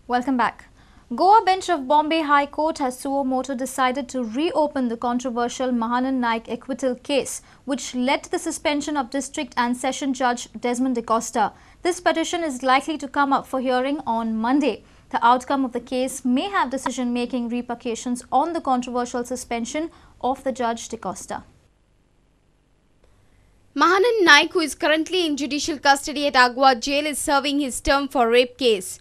Welcome back. Goa bench of Bombay High Court has suo motu decided to reopen the controversial Mahanand Naik acquittal case, which led to the suspension of District and Session Judge Desmond D'Costa. This petition is likely to come up for hearing on Monday. The outcome of the case may have decision-making repercussions on the controversial suspension of the Judge D'Costa. Mahanand Naik, who is currently in judicial custody at Agwa jail, is serving his term for rape case.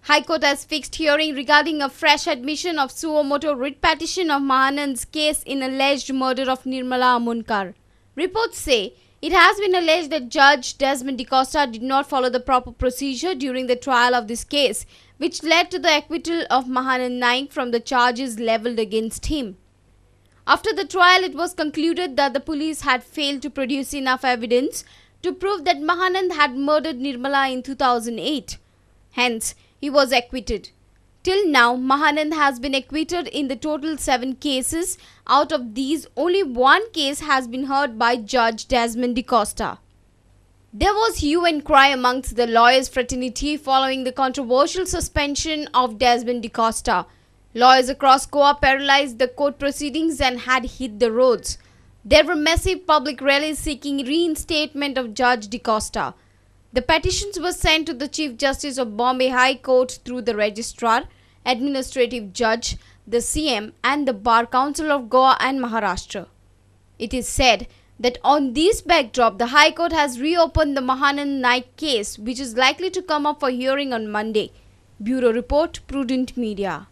High Court has fixed hearing regarding a fresh admission of suo motu writ petition of Mahanand's case in alleged murder of Nirmala Amunkar. Reports say it has been alleged that Judge Desmond D'Costa did not follow the proper procedure during the trial of this case, which led to the acquittal of Mahanand Naik from the charges levelled against him. After the trial, it was concluded that the police had failed to produce enough evidence to prove that Mahanand had murdered Nirmala in 2008. Hence, he was acquitted. Till now, Mahanand has been acquitted in the total 7 cases. Out of these, only 1 case has been heard by Judge Desmond D'Costa. There was hue and cry amongst the lawyers' fraternity following the controversial suspension of Desmond D'Costa. Lawyers across Goa paralyzed the court proceedings and had hit the roads. There were massive public rallies seeking reinstatement of Judge D'Costa. The petitions were sent to the Chief Justice of Bombay High Court through the Registrar, Administrative Judge, the CM and the Bar Council of Goa and Maharashtra. It is said that on this backdrop, the High Court has reopened the Mahanand Naik case, which is likely to come up for hearing on Monday. Bureau Report, Prudent Media.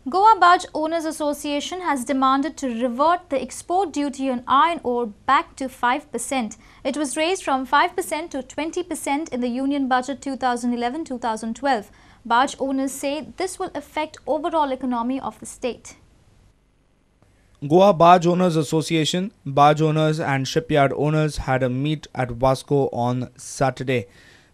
Goa Barge Owners Association has demanded to revert the export duty on iron ore back to 5%. It was raised from 5% to 20% in the Union Budget 2011-2012. Barge owners say this will affect overall economy of the state. Goa Barge Owners Association, barge owners and shipyard owners had a meet at Vasco on Saturday.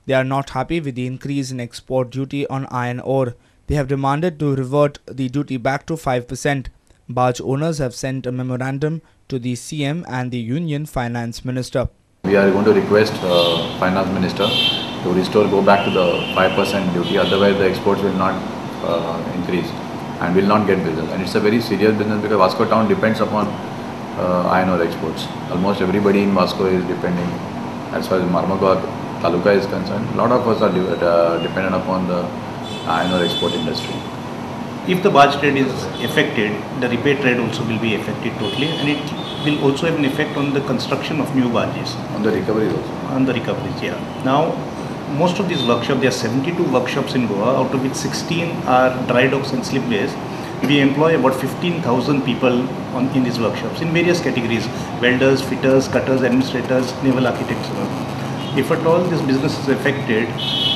They are not happy with the increase in export duty on iron ore. They have demanded to revert the duty back to 5%. Barge owners have sent a memorandum to the CM and the Union Finance Minister. We are going to request Finance Minister to go back to the 5% duty, otherwise the exports will not increase and will not get business. And it's a very serious business because Vasco town depends upon iron ore exports. Almost everybody in Vasco is depending. As far as Marmagao Taluka is concerned, a lot of us are dependent upon the iron ore export industry. If the barge trade is affected, the repair trade also will be affected totally, and it will also have an effect on the construction of new barges. On the recoveries also? On the recoveries, yeah. Now, most of these workshops, there are 72 workshops in Goa, out of which 16 are dry docks and slipways. We employ about 15,000 people in these workshops in various categories: welders, fitters, cutters, administrators, naval architects. If at all this business is affected,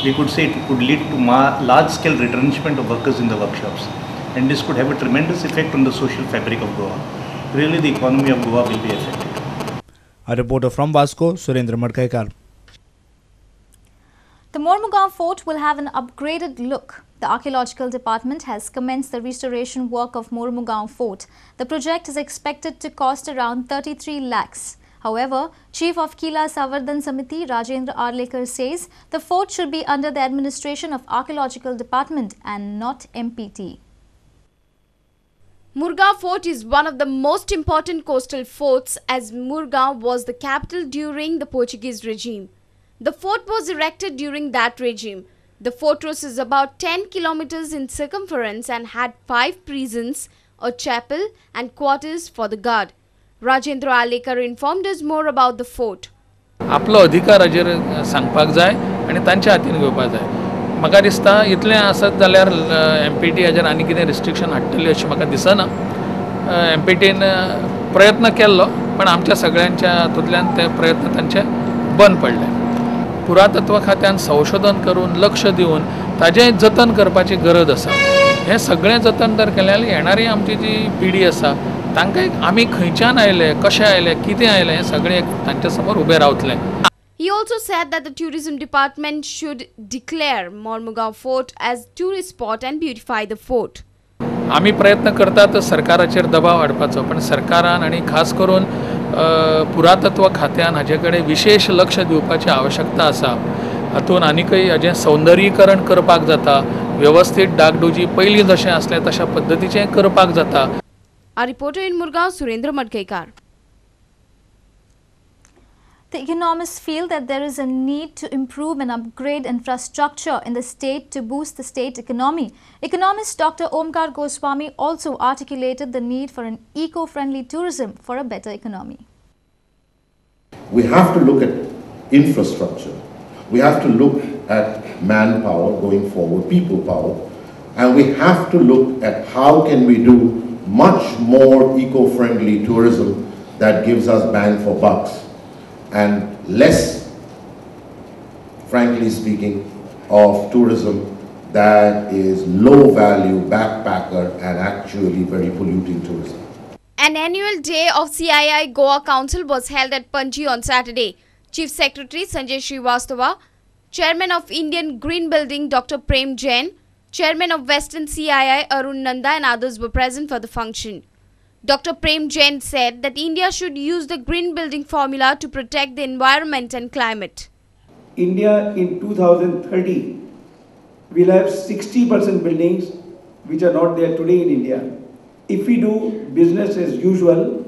we could say it could lead to large-scale retrenchment of workers in the workshops, and this could have a tremendous effect on the social fabric of Goa. Really, the economy of Goa will be affected. A reporter from Vasco, Surendra Madkaikar. The Mormugao Fort will have an upgraded look. The Archaeological Department has commenced the restoration work of Mormugao Fort. The project is expected to cost around 33 lakhs. However, Chief of Kila Savardhan Samiti Rajendra Arlekar says the fort should be under the administration of Archaeological Department and not MPT. Murgaon Fort is one of the most important coastal forts, as Murgaon was the capital during the Portuguese regime. The fort was erected during that regime. The fortress is about 10 kilometers in circumference and had 5 prisons, a chapel and quarters for the guard. Rajendra Arlekar informed us more about the fort. आपलो अधिकार हाजेर सांगपाक जाय आनी तांच्या हातीन घेवपाक जाय. म्हाका दिसता इतलें आसत जाल्यार MPT हाजेर आनी कितें रिस्ट्रिक्शन हाडटली अशें म्हाका दिसना. MPTन प्रयत्न केल्लो पण आमच्या सगळ्यांच्या हातूंतल्यान ते प्रयत्न तांचे बंद पडले. पुरातत्व खात्यान संशोधन करून लक्ष दिवन ताजें जतन करपाची गरज आसा. हें सगळें जतन जर केलें जाल्यार येणारी आमची जी पिढी आसा तांकां आमी खंयच्यान आयले, कशें आयले, कितें आयलें हें सगळें तांच्या समोर उबें रावतलें. He also said that the tourism department should declare Mormugao Fort as tourist spot and beautify the fort. आमी प्रयत्न करतात सरकाराचेर दबाव हाडपाचो, पण सरकारान आनी खास करून पुरातत्व खात्यान हाचे कडेन विशेष लक्ष दिवपाची आवश्यकता आसा. हातून आनीकय हाजें सौंदर्यीकरण करपाक जाता, व्यवस्थीत डागडुजी पयलीं जशें आसलें तशा पद्दतीचें करपाक जाता. A reporter in Murgaon, Surendra Madkekar. The economists feel that there is a need to improve and upgrade infrastructure in the state to boost the state economy. Economist Dr. Omkar Goswami also articulated the need for an eco-friendly tourism for a better economy. We have to look at infrastructure. We have to look at manpower going forward, people power, and we have to look at how can we do much more eco-friendly tourism that gives us bang for bucks and less, frankly speaking, of tourism that is low value, backpacker and actually very polluting tourism. An annual day of CII Goa Council was held at Panji on Saturday. Chief Secretary Sanjay Srivastava, Chairman of Indian Green Building Dr. Prem Jain, Chairman of Western CII Arun Nanda and others were present for the function. Dr. Prem Jain said that India should use the green building formula to protect the environment and climate. India in 2030 will have 60% buildings which are not there today in India. If we do business as usual,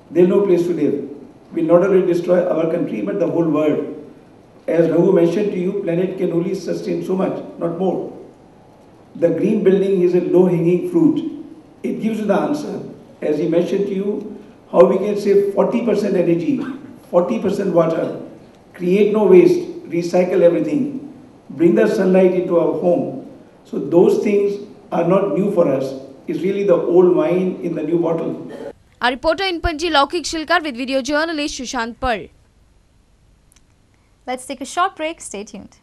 there is no place to live. We will not only destroy our country but the whole world. As Raghu mentioned to you, planet can only sustain so much, not more. The green building is a low-hanging fruit. It gives you the answer. As he mentioned to you, how we can save 40% energy, 40% water, create no waste, recycle everything, bring the sunlight into our home. So those things are not new for us. It's really the old wine in the new bottle. A reporter in Panji, Laukik Shilkar with video journalist Sushant Pearl. Let's take a short break. Stay tuned.